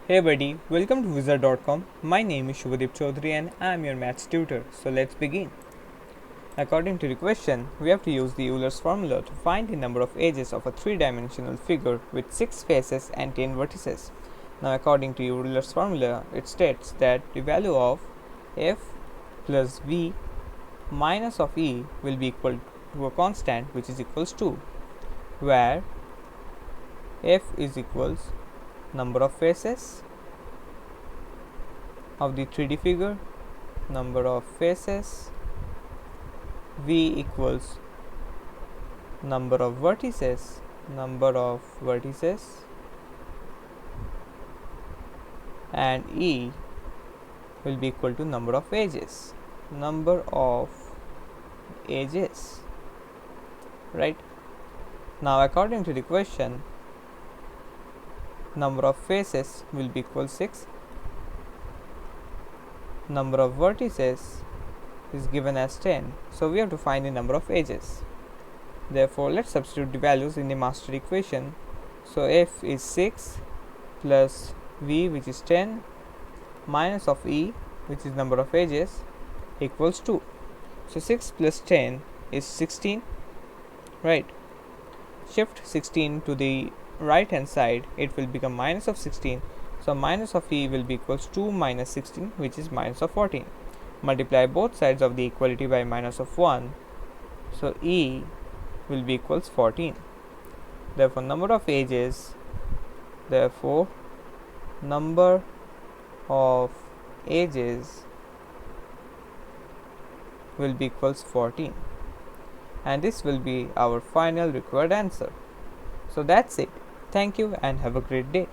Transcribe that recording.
Hey buddy, welcome to Wizard.com. My name is Shubhadeep Chaudhary and I am your maths tutor. So let's begin. According to the question, we have to use the Euler's formula to find the number of edges of a three-dimensional figure with 6 faces and 10 vertices. Now according to Euler's formula, it states that the value of f plus v minus of e will be equal to a constant which is equals to, where f is equals number of faces of the 3D figure, number of faces, v equals number of vertices, and e will be equal to number of edges, right? Now according to the question, number of faces will be equal 6, number of vertices is given as 10, so we have to find the number of edges. Therefore, let's substitute the values in the master equation. So f is 6 plus v, which is 10, minus of e, which is number of edges, equals 2. So 6 plus 10 is 16, right? Shift 16 to the right hand side, it will become minus of 16. So minus of e will be equals 2 minus 16, which is minus of 14. Multiply both sides of the equality by minus of 1. So e will be equals 14. Therefore, number of edges will be equals 14. And this will be our final required answer. So that's it. Thank you and have a great day.